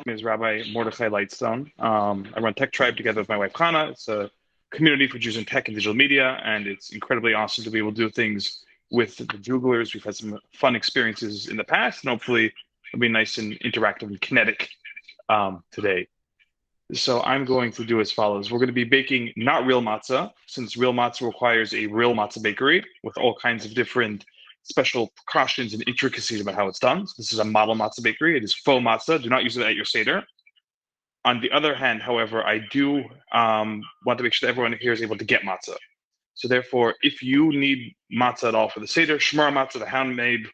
name is Rabbi Mordechai Lightstone. I run Tech Trine together with my wife Hannah. It's a community for Jews in tech and digital media, and it's incredibly awesome to be able to do things with the Juglers. We've had some fun experiences in the past, and hopefully it'll be nice and interactive and kinetic today. So I'm going to do as follows. We're going to be baking not real matzah, since real matzah requires a real matzah bakery with all kinds of different special precautions and intricacies about how it's done. So this is a model matzah bakery. It is faux matzah. Do not use it at your seder. On the other hand, however, I do want to make sure that everyone here is able to get matzah. So therefore, if you need matzah at all for the seder, shmurah matzah, the handmade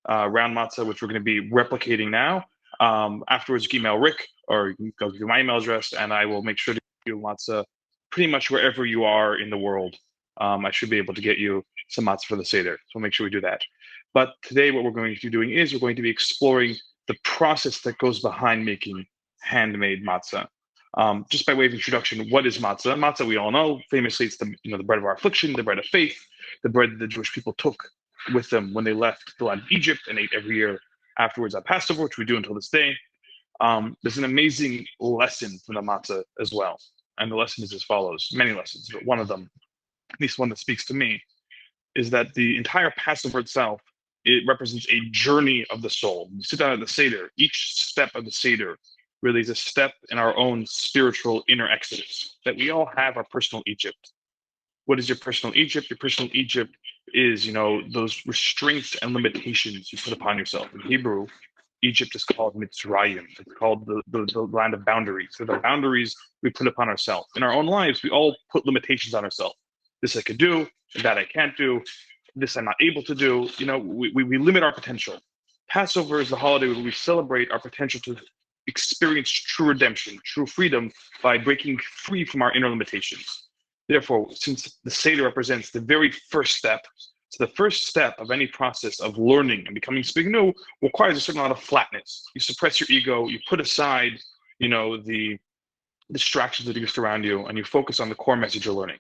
round matzah, which we're going to be replicating now, afterwards you can email Rick or you can go to my email address, and I will make sure to give you matzah pretty much wherever you are in the world. I should be able to get you some matzah for the seder, so make sure we do that. But today what we're going to be doing is we're going to be exploring the process that goes behind making handmade matzah. Just by way of introduction, what is matzah? Matzah, we all know, famously, it's the bread of our affliction, the bread of faith, the bread that the Jewish people took with them when they left the land of Egypt and ate every year afterwards at Passover, which we do until this day. There's an amazing lesson from the matzah as well. And the lesson is as follows, many lessons, but one of them, at least one that speaks to me, is that the entire Passover itself, it represents a journey of the soul. You sit down at the seder, each step of the seder really is a step in our own spiritual inner exodus, that we all have our personal Egypt. What is your personal Egypt? Your personal Egypt is, those restraints and limitations you put upon yourself. In Hebrew, Egypt is called Mitzrayim. It's called the land of boundaries. So the boundaries we put upon ourselves. In our own lives, we all put limitations on ourselves. This I could do, that I can't do, this I'm not able to do. We limit our potential. Passover is the holiday where we celebrate our potential to experience true redemption, true freedom by breaking free from our inner limitations. Therefore, since the Seder represents the very first step, so the first step of any process of learning and becoming something new requires a certain amount of flatness. You suppress your ego, you put aside, the distractions that exist around you, and you focus on the core message you're learning.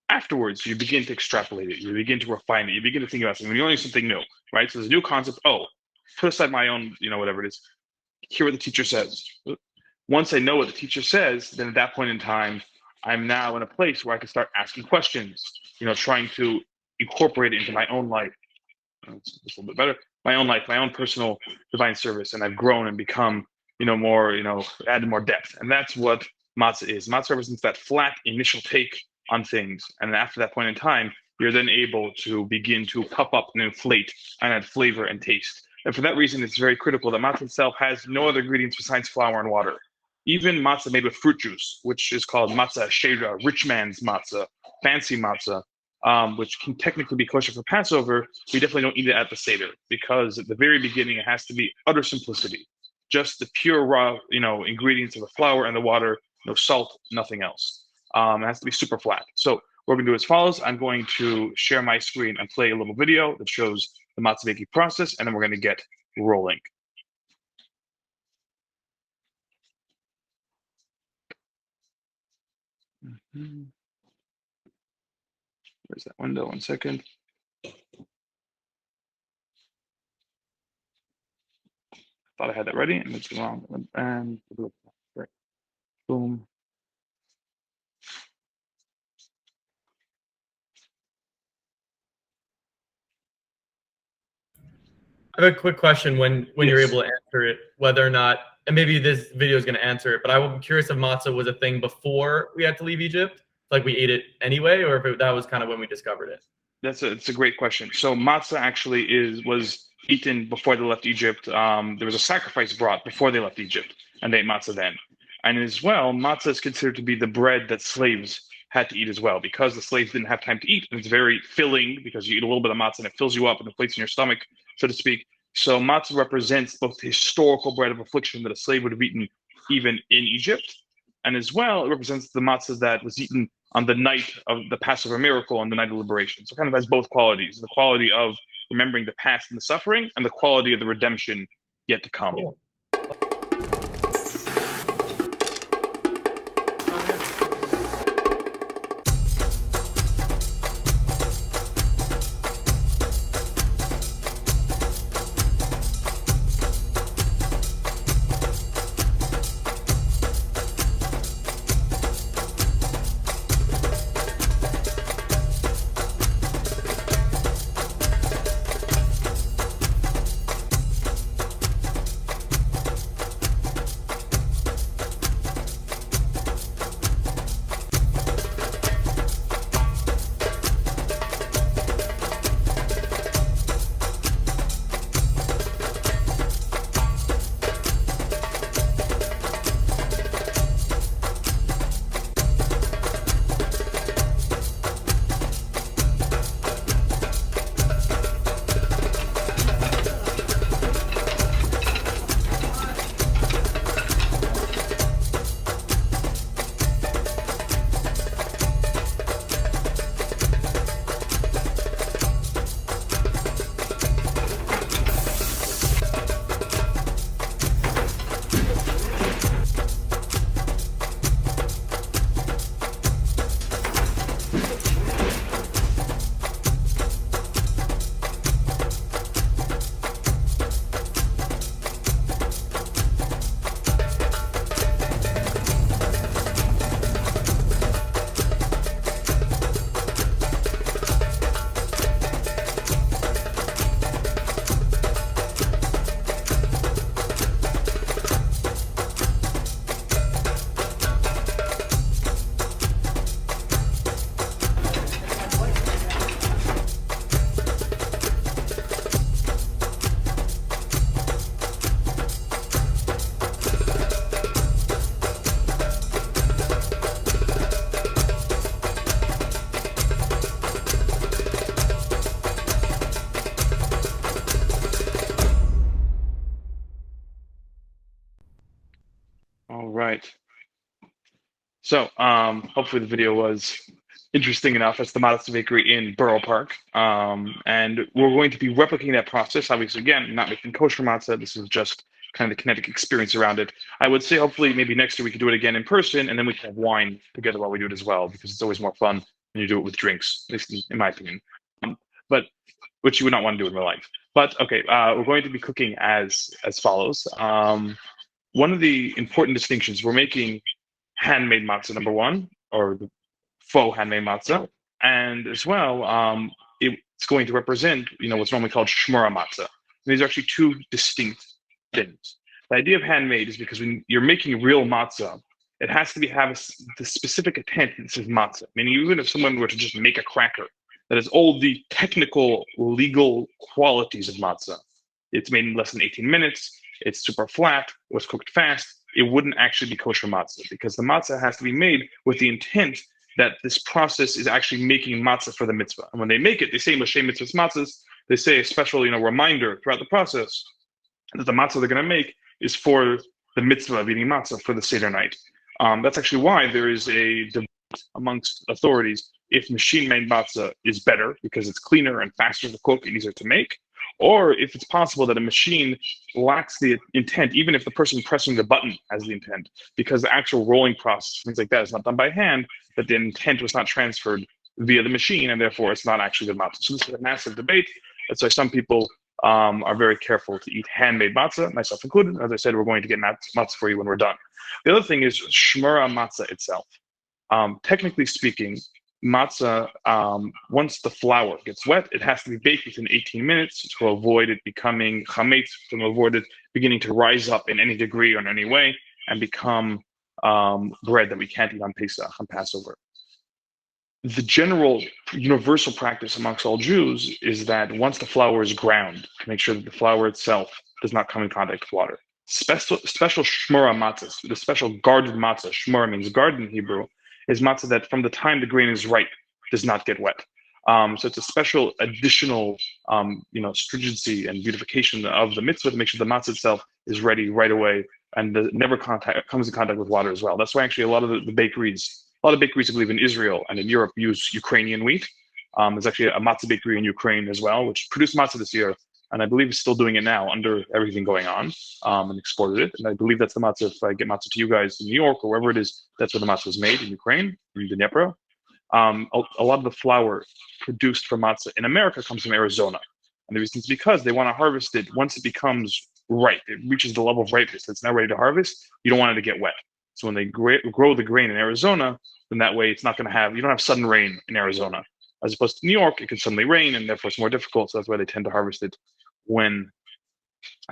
Afterwards, you begin to extrapolate it, you begin to refine it, you begin to think about something. When you're learning something new, right? So there's a new concept, put aside my own, whatever it is, hear what the teacher says. Once I know what the teacher says, then at that point in time, I'm now in a place where I can start asking questions, trying to incorporate it into my own life. It's a little bit better. My own life, my own personal divine service. And I've grown and become, more, added more depth. And that's what matzah is. Matzah represents that flat initial take on things. And after that point in time, you're then able to begin to puff up and inflate and add flavor and taste. And for that reason, it's very critical that matzah itself has no other ingredients besides flour and water. Even matzah made with fruit juice, which is called matzah shmurah, rich man's matzah, fancy matzah, which can technically be kosher for Passover, we definitely don't eat it at the Seder, because at the very beginning, it has to be utter simplicity. Just the pure raw, ingredients of the flour and the water, no salt, nothing else. It has to be super flat. So what we're going to do as follows. I'm going to share my screen and play a little video that shows the matzah baking process, and then we're going to get rolling. Where's that window? 1 second. Thought I had that ready, and it's wrong. And right. Boom. I have a quick question when Yes. you're able to answer it, whether or not, and maybe this video is going to answer it, but I'm curious if matzah was a thing before we had to leave Egypt, like we ate it anyway, or if that was kind of when we discovered it. It's a great question. So matzah actually was eaten before they left Egypt. There was a sacrifice brought before they left Egypt, and they ate matzah then. And as well, matzah is considered to be the bread that slaves had to eat as well, because the slaves didn't have time to eat. And it's very filling because you eat a little bit of matzah and it fills you up and inflates in your stomach, so to speak. So matzah represents both the historical bread of affliction that a slave would have eaten even in Egypt, and as well, it represents the matzah that was eaten on the night of the Passover miracle, on the night of liberation. So it kind of has both qualities, the quality of remembering the past and the suffering, and the quality of the redemption yet to come. Cool. All right. So hopefully the video was interesting enough. That's the Matzah Bakery in Borough Park. And we're going to be replicating that process. Obviously, again, not making kosher matzah. This is just kind of the kinetic experience around it. I would say hopefully maybe next year we could do it again in person, and then we can have wine together while we do it as well, because it's always more fun when you do it with drinks, at least in my opinion. But which you would not want to do in real life. But okay, we're going to be cooking as follows. One of the important distinctions, we're making handmade matzah, number one, or the faux handmade matzah, and as well, it's going to represent, what's normally called shmurah matzah. And these are actually two distinct things. The idea of handmade is because when you're making real matzah, it has to have the specific intent that says matzah. Meaning, even if someone were to just make a cracker that has all the technical, legal qualities of matzah, it's made in less than 18 minutes, it's super flat, was cooked fast, it wouldn't actually be kosher matzah, because the matzah has to be made with the intent that this process is actually making matzah for the mitzvah. And when they make it, they say Moshe mitzvahs matzahs. They say a special, reminder throughout the process that the matzah they're going to make is for the mitzvah of eating matzah for the seder night. That's actually why there is a debate amongst authorities if machine-made matzah is better because it's cleaner and faster to cook and easier to make, or if it's possible that a machine lacks the intent, even if the person pressing the button has the intent, because the actual rolling process, things like that, is not done by hand, but the intent was not transferred via the machine, and therefore it's not actually good matzah. So this is a massive debate. That's why some people are very careful to eat handmade matzah, myself included. As I said, we're going to get matzah for you when we're done. The other thing is shmurah matzah itself. Technically speaking, matzah, once the flour gets wet, it has to be baked within 18 minutes to avoid it becoming chametz, to avoid it beginning to rise up in any degree or in any way and become bread that we can't eat on Pesach, on Passover. The general universal practice amongst all Jews is that once the flour is ground, to make sure that the flour itself does not come in contact with water. Special shmurah matzahs, the special guarded matzah, shmurah means garden in Hebrew, is matzah that from the time the grain is ripe does not get wet. So it's a special additional, stringency and beautification of the mitzvah to make sure the matzah itself is ready right away and never comes in contact with water as well. That's why actually a lot of bakeries, I believe in Israel and in Europe use Ukrainian wheat. There's actually a matzah bakery in Ukraine as well, which produced matzah this year, and I believe is still doing it now under everything going on, and exported it. And I believe that's the matzah. If I get matzah to you guys in New York or wherever it is, that's where the matzah was made in Ukraine, in Dnipro. A lot of the flour produced for matzah in America comes from Arizona. And the reason is because they want to harvest it once it becomes ripe. It reaches the level of ripeness that's now ready to harvest. You don't want it to get wet. So when they grow the grain in Arizona, then that way it's not going to you don't have sudden rain in Arizona. As opposed to New York, it can suddenly rain and therefore it's more difficult. So that's why they tend to harvest it when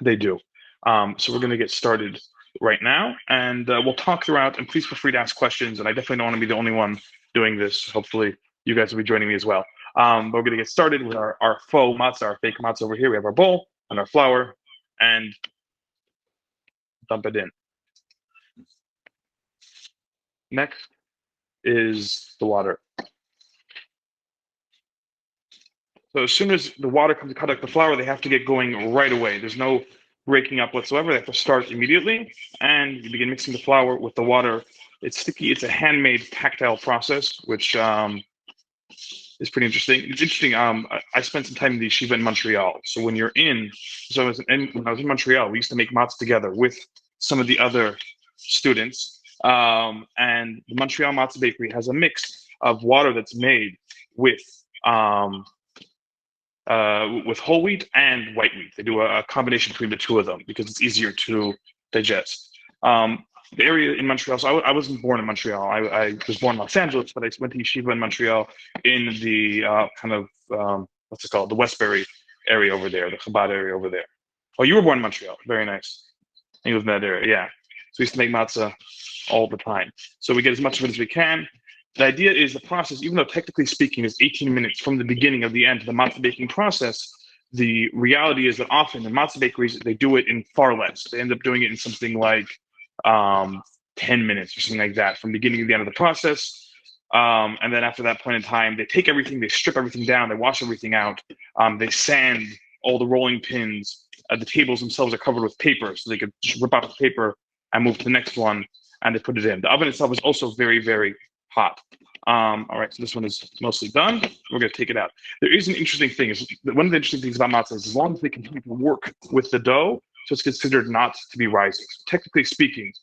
they do. So we're going to get started right now, and we'll talk throughout, and please feel free to ask questions. And I definitely don't want to be the only one doing this. Hopefully you guys will be joining me as well. But we're going to get started with our faux matzah, our fake matzah over here. We have our bowl and our flour, and dump it in. Next is the water. So as soon as the water comes in contact with the flour, they have to get going right away. There's no breaking up whatsoever. They have to start immediately, and you begin mixing the flour with the water. It's sticky. It's a handmade tactile process, which is pretty interesting. It's interesting. I spent some time in the yeshiva in Montreal. So when when I was in Montreal, we used to make matzah together with some of the other students. And the Montreal Matzah Bakery has a mix of water that's made with whole wheat and white wheat. They do a combination between the two of them because it's easier to digest. The area in Montreal, so I wasn't born in Montreal. I was born in Los Angeles, but I went to yeshiva in Montreal in the what's it called? The Westbury area over there, the Chabad area over there. Oh, you were born in Montreal. Very nice. You lived in that area, yeah. So we used to make matzah all the time. So we get as much of it as we can. The idea is the process, even though technically speaking is 18 minutes from the beginning of the end of the matzah baking process, the reality is that often in matzah bakeries, they do it in far less. They end up doing it in something like 10 minutes or something like that from beginning to the end of the process. And then after that point in time, they take everything, they strip everything down, they wash everything out, they sand all the rolling pins. The tables themselves are covered with paper, so they could just rip out the paper and move to the next one, and they put it in. The oven itself is also very, very hot. All right, so this one is mostly done. We're going to take it out. There is an interesting thing. One of the interesting things about matzah is as long as they continue to work with the dough, so it's considered not to be rising. So technically speaking,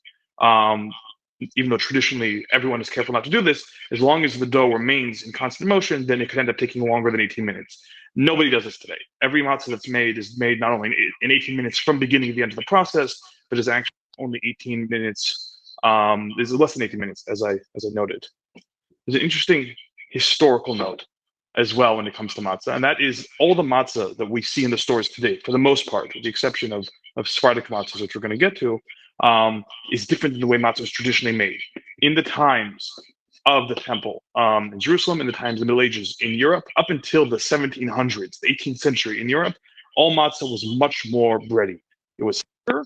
even though traditionally everyone is careful not to do this, as long as the dough remains in constant motion, then it could end up taking longer than 18 minutes. Nobody does this today. Every matzah that's made is made not only in 18 minutes from beginning to the end of the process, but is actually only 18 minutes. Is less than 18 minutes, as I noted. There's an interesting historical note as well when it comes to matzah, and that is all the matzah that we see in the stores today, for the most part, with the exception of Sephardic matzahs, which we're going to get to, is different than the way matzah was traditionally made. In the times of the temple in Jerusalem, in the times of the Middle Ages in Europe, up until the 1700s, the 18th century in Europe, all matzah was much more bready. It was thicker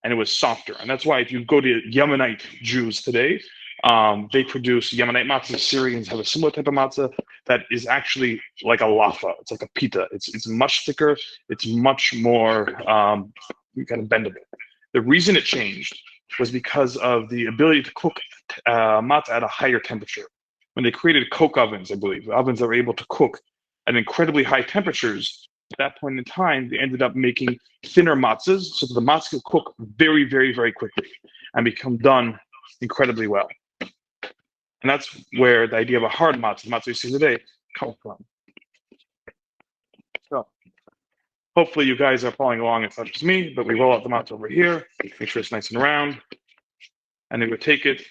and it was softer. And that's why if you go to Yemenite Jews today, they produce Yemenite matzah. Syrians have a similar type of matzah that is actually like a lafa. It's like a pita. It's much thicker. It's much more kind of bendable. The reason it changed was because of the ability to cook matzah at a higher temperature. When they created coke ovens, I believe, ovens that were able to cook at incredibly high temperatures, at that point in time, they ended up making thinner matzahs so that the matzah could cook very, very, very quickly and become done incredibly well. And that's where the idea of a hard matzah, the matzah you see today, comes from. So hopefully you guys are following along as much as me, but we roll out the matzah over here, make sure it's nice and round, and then we take it,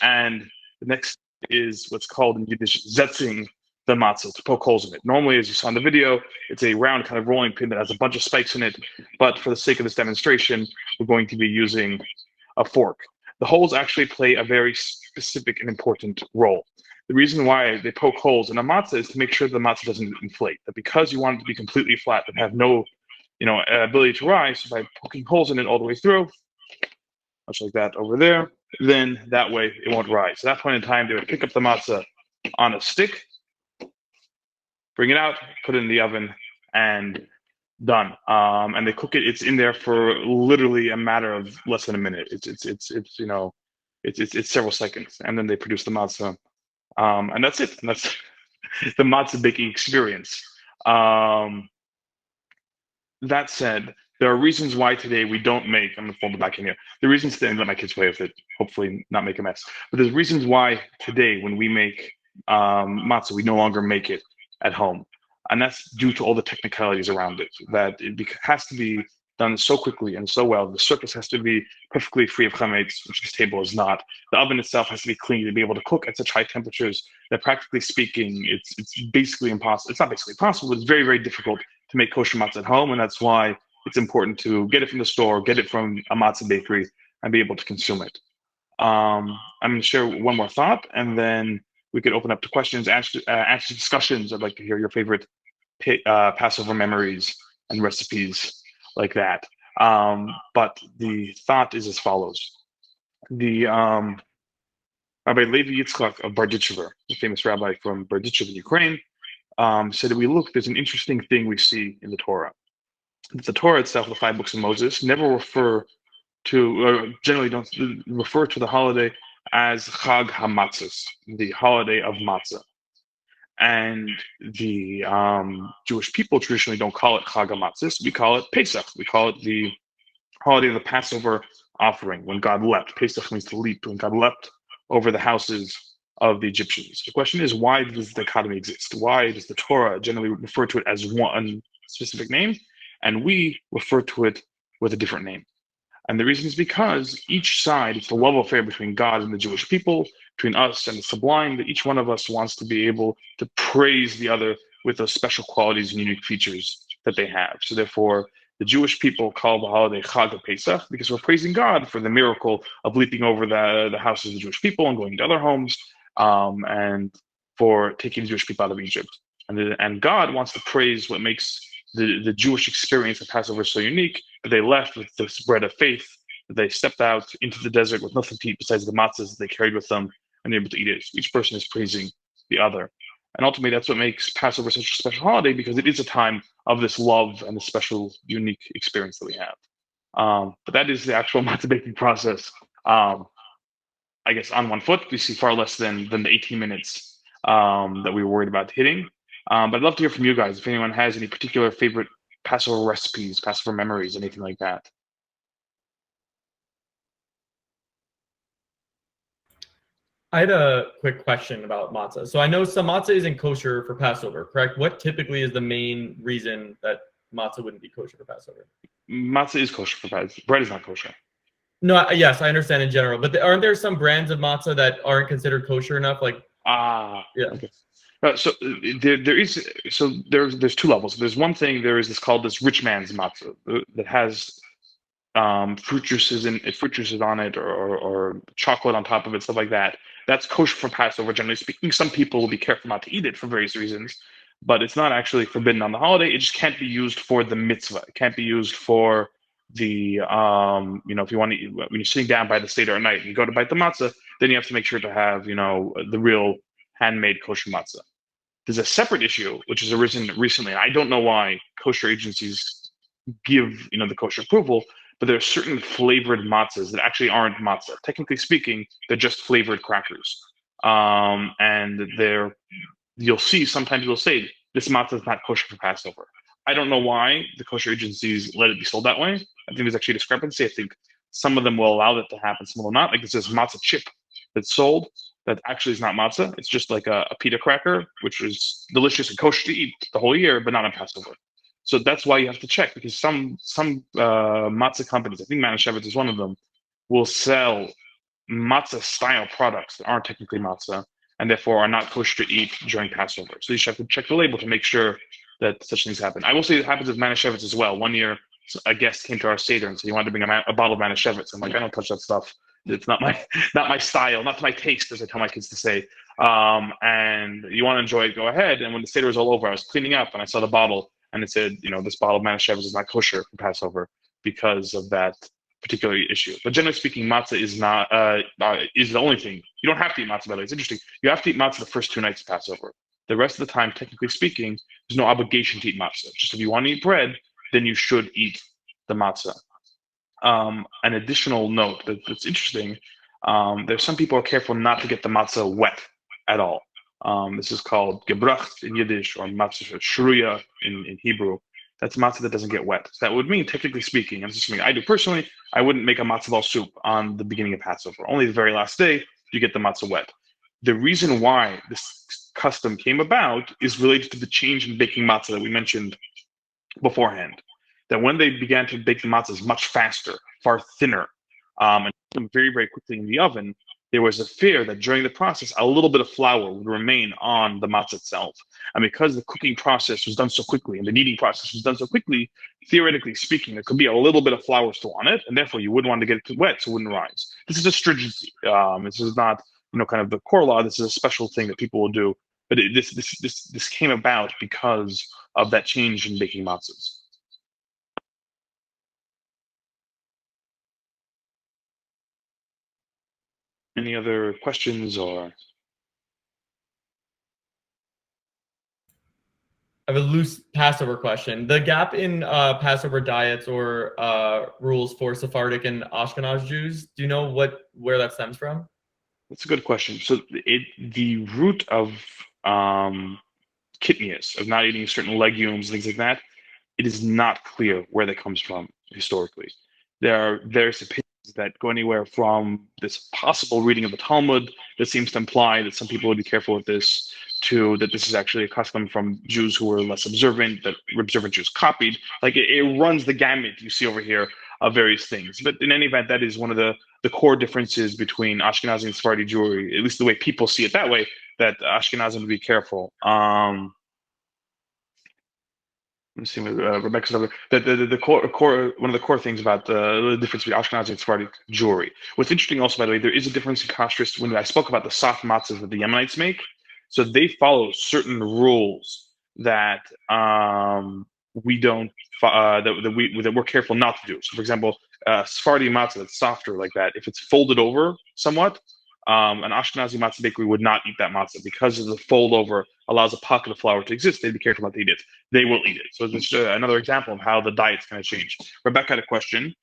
and the next is what's called in Yiddish zetzing the matzah, to poke holes in it. Normally, as you saw in the video, it's a round kind of rolling pin that has a bunch of spikes in it, but for the sake of this demonstration, we're going to be using a fork. The holes actually play a very specific and important role. The reason why they poke holes in a matzah is to make sure the matzah doesn't inflate. That because you want it to be completely flat and have no, ability to rise, so by poking holes in it all the way through, much like that over there, then that way it won't rise. So at that point in time, they would pick up the matzah on a stick, bring it out, put it in the oven, and done. And they cook it. It's in there for literally a matter of less than a minute. It's several seconds, and then they produce the matzah, and that's it. And that's the matzah baking experience. That said, there are reasons why today we don't make. I'm gonna fold it back in here. The reasons today, and let my kids play with it. Hopefully, not make a mess. But there's reasons why today, when we make matzah, we no longer make it at home. And that's due to all the technicalities around it, that it has to be done so quickly and so well. The surface has to be perfectly free of chametz, which this table is not. The oven itself has to be clean to be able to cook at such high temperatures that, practically speaking, it's basically impossible. It's not basically impossible, but it's very, very difficult to make kosher matzah at home, and that's why it's important to get it from the store, get it from a matzah bakery, and be able to consume it. I'm going to share one more thought, and then we could open up to questions, actually discussions. I'd like to hear your favorite Passover memories and recipes like that. But the thought is as follows. The Rabbi Levi Yitzchak of Berditchever, the famous rabbi from Berditchever, Ukraine, said that there's an interesting thing we see in the Torah. The Torah itself, the 5 books of Moses, never refer to, or generally don't refer to the holiday as Chag HaMatzos, the holiday of matzah. And the Jewish people traditionally don't call it Chag HaMatzos. We call it Pesach. We call it the holiday of the Passover offering, when God leapt. Pesach means to leap, when God leapt over the houses of the Egyptians. The question is, why does the dichotomy exist? Why does the Torah generally refer to it as one specific name, and we refer to it with a different name? And the reason is because each side, it's the love affair between God and the Jewish people, between us and the sublime, that each one of us wants to be able to praise the other with those special qualities and unique features that they have. So therefore, the Jewish people call the holiday Chag Pesach because we're praising God for the miracle of leaping over the houses of the Jewish people and going to other homes, and for taking the Jewish people out of Egypt. And God wants to praise what makes the Jewish experience of Passover so unique, that they left with this bread of faith, that they stepped out into the desert with nothing to eat besides the matzahs that they carried with them, and they're able to eat it. So each person is praising the other. And ultimately, that's what makes Passover such a special holiday, because it is a time of this love and the special, unique experience that we have. But that is the actual matzah baking process. I guess on one foot, we see far less than the 18 minutes that we were worried about hitting. But I'd love to hear from you guys if anyone has any particular favorite Passover recipes, Passover memories, anything like that. I had a quick question about matzah. So I know some matzah isn't kosher for Passover, correct? What typically is the main reason that matzah wouldn't be kosher for Passover? Matzah is kosher for bread. Bread is not kosher. No, yes, I understand in general, but aren't there some brands of matzah that aren't considered kosher enough? Like, yeah. Okay. So there's two levels. There's one thing there is this called this rich man's matzah that has fruit juices on it, or chocolate on top of it, stuff like that. That's kosher for Passover, generally speaking. Some people will be careful not to eat it for various reasons, but it's not actually forbidden on the holiday. It just can't be used for the mitzvah. It can't be used for the if you want to, when you're sitting down by the seder at night and you go to bite the matzah, then you have to make sure to have the real handmade kosher matzah. There's a separate issue which has arisen recently, and I don't know why kosher agencies give the kosher approval, but there are certain flavored matzahs that actually aren't matzah. Technically speaking, they're just flavored crackers. And you'll see sometimes you'll say this matzah is not kosher for Passover. I don't know why the kosher agencies let it be sold that way. I think there's actually a discrepancy. I think some of them will allow that to happen, some will not. Like this is matzah chip that's sold that actually is not matzah. It's just like a pita cracker, which is delicious and kosher to eat the whole year, but not on Passover. So that's why you have to check, because some matzah companies, I think Manischewitz is one of them, will sell matzah style products that aren't technically matzah and therefore are not kosher to eat during Passover. So you should have to check the label to make sure that such things happen. I will say it happens with Manischewitz as well. One year, a guest came to our seder and said he wanted to bring a bottle of Manischewitz. I'm like, I don't touch that stuff. It's not my style, not to my taste, as I tell my kids to say. And you want to enjoy it, go ahead. And when the seder was all over, I was cleaning up and I saw the bottle and it said, this bottle of Manischewitz is not kosher for Passover because of that particular issue. But generally speaking, matzah is not is the only thing. You don't have to eat matzah, by the way. It's interesting. You have to eat matzah the first 2 nights of Passover. The rest of the time, technically speaking, there's no obligation to eat matzah. Just if you want to eat bread, then you should eat the matzah. An additional note that's interesting, there's some people who are careful not to get the matzah wet at all. This is called gebracht in Yiddish, or matzah shmurah in Hebrew. That's matzah that doesn't get wet. So that would mean, technically speaking, and this is something I do personally, I wouldn't make a matzah ball soup on the beginning of Passover. Only the very last day you get the matzah wet. The reason why this custom came about is related to the change in baking matzah that we mentioned beforehand. That when they began to bake the matzahs much faster, far thinner, and them very, very quickly in the oven, there was a fear that during the process, a little bit of flour would remain on the matzah itself. And because the cooking process was done so quickly and the kneading process was done so quickly, theoretically speaking, there could be a little bit of flour still on it, and therefore you wouldn't want to get it too wet so it wouldn't rise. This is a stringency. This is not, kind of the core law. This is a special thing that people will do. But this came about because of that change in baking matzahs. Any other questions or? I have a loose Passover question. The gap in Passover diets or rules for Sephardic and Ashkenaz Jews, do you know where that stems from? That's a good question. So the root of kitnius, of not eating certain legumes, things like that, it is not clear where that comes from historically. There are various opinions that go anywhere from this possible reading of the Talmud that seems to imply that some people would be careful with this, to that this is actually a custom from Jews who were less observant, that observant Jews copied. Like it runs the gamut you see over here of various things. But in any event, that is one of the core differences between Ashkenazi and Sephardi Jewry, at least the way people see it that way, that Ashkenazim would be careful. Let me see, Rebecca's over. The core one of the core things about the difference between Ashkenazi and Sephardic Jewry. What's interesting also, by the way, there is a difference in kashrus when I spoke about the soft matzahs that the Yemenites make. So they follow certain rules that we don't that we're careful not to do. So, for example, Sephardi matzah that's softer like that, if it's folded over somewhat, an Ashkenazi matzah bakery would not eat that matzah because of the fold over allows a pocket of flour to exist. They'd be careful not to eat it. They will eat it. So this is another example of how the diet's going to change. Rebecca had a question.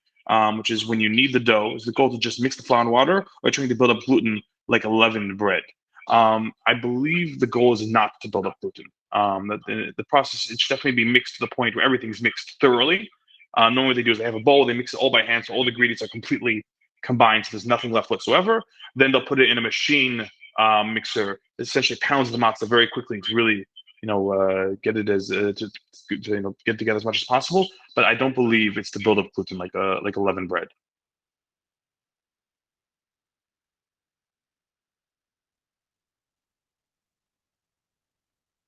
which is when you knead the dough. Is the goal to just mix the flour and water, or trying to build up gluten like a leavened bread? I believe the goal is not to build up gluten. That the process, it should definitely be mixed to the point where everything's mixed thoroughly. Normally what they do is they have a bowl, they mix it all by hand, so all the ingredients are completely combined, so there's nothing left whatsoever. Then they'll put it in a machine mixer, essentially pounds the matzah very quickly to really, get it as to get together as much as possible. But I don't believe it's to build up gluten like a leavened bread.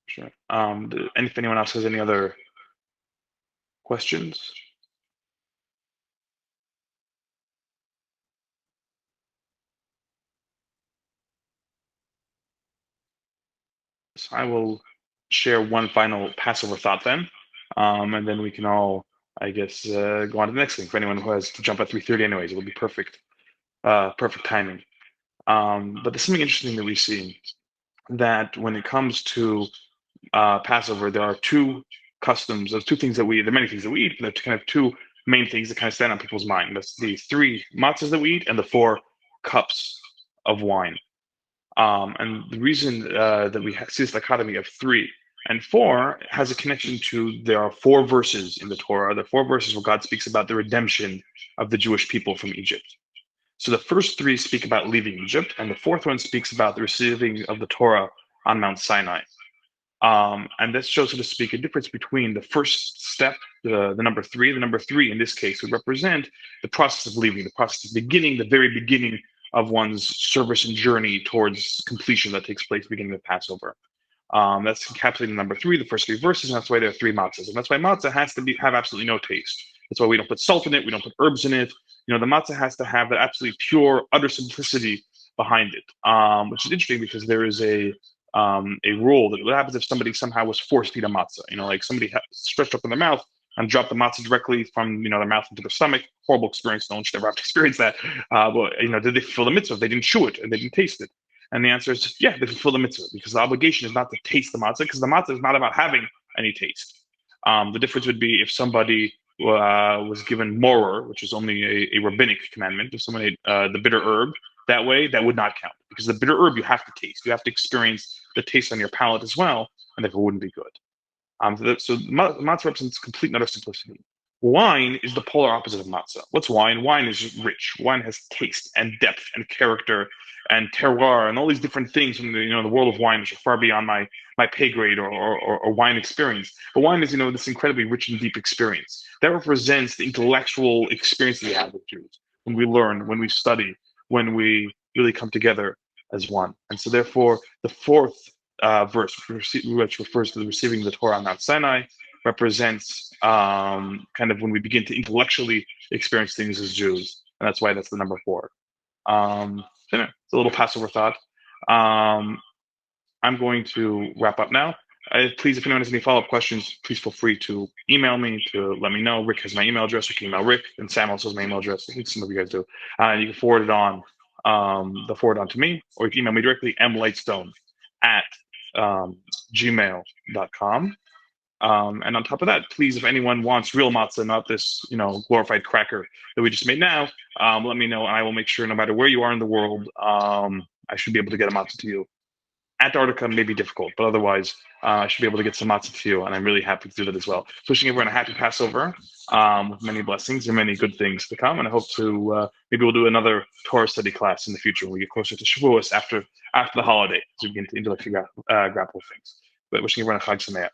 Sure. If anyone else has any other questions? So I will share one final Passover thought then, and then we can all, I guess, go on to the next thing. For anyone who has to jump at 3:30, anyways, it'll be perfect, perfect timing. But there's something interesting that we see that when it comes to Passover, there are two customs. There's two things that there are many things that we eat, but there are kind of two main things that kind of stand on people's mind. That's the three matzahs that we eat and the four cups of wine. And the reason that we see this dichotomy of three and four has a connection to there are four verses in the Torah. The four verses where God speaks about the redemption of the Jewish people from Egypt. So the first three speak about leaving Egypt, and the fourth one speaks about the receiving of the Torah on Mount Sinai. And this shows, so to speak, a difference between the first step, the number three. The number three in this case would represent the process of leaving, the process of beginning, the very beginning of one's service and journey towards completion that takes place beginning of Passover. That's encapsulated in number three, the first three verses, and that's why there are three matzahs. And that's why matzah has to have absolutely no taste. That's why we don't put salt in it, we don't put herbs in it. The matzah has to have that absolutely pure, utter simplicity behind it, which is interesting because there is a rule that what happens if somebody somehow was forced to eat a matzah. Like somebody stretched open their mouth and dropped the matzah directly from their mouth into their stomach. Horrible experience. No one should ever have to experience that. But did they fulfill the mitzvah if they didn't chew it and they didn't taste it? And the answer is yeah, they fulfill the mitzvah because the obligation is not to taste the matzah because the matzah is not about having any taste. The difference would be if somebody was given morer, which is only a rabbinic commandment. If someone ate the bitter herb that way, that would not count because the bitter herb you have to taste. You have to experience the taste on your palate as well, and therefore wouldn't be good. So matzah represents complete and utter simplicity. Wine is the polar opposite of matzah. What's wine? Wine is rich. Wine has taste and depth and character and terroir and all these different things from the world of wine, which are far beyond my pay grade or wine experience. But wine is this incredibly rich and deep experience that represents the intellectual experience that we have with Jews when we learn, when we study, when we really come together as one. And so, therefore, the fourth verse, which refers to the receiving the Torah on Mount Sinai, represents kind of when we begin to intellectually experience things as Jews, and that's why that's the number four. It's a little Passover thought. I'm going to wrap up now. Please, if anyone has any follow-up questions, please feel free to email me to let me know. Rick has my email address. You can email Rick, and Sam also has my email address. I think some of you guys do. You can forward it on, to me, or you can email me directly, mlightstone@gmail.com. And on top of that, please, if anyone wants real matzah, not this, glorified cracker that we just made now, let me know, and I will make sure, no matter where you are in the world, I should be able to get a matzah to you. Antarctica may be difficult, but otherwise, I should be able to get some matzah to you, and I'm really happy to do that as well. So wishing everyone a happy Passover, with many blessings and many good things to come, and I hope to maybe we'll do another Torah study class in the future when we get closer to Shavuos after the holiday, as we begin to intellectually grapple with things. But wishing everyone a Chag Sameach.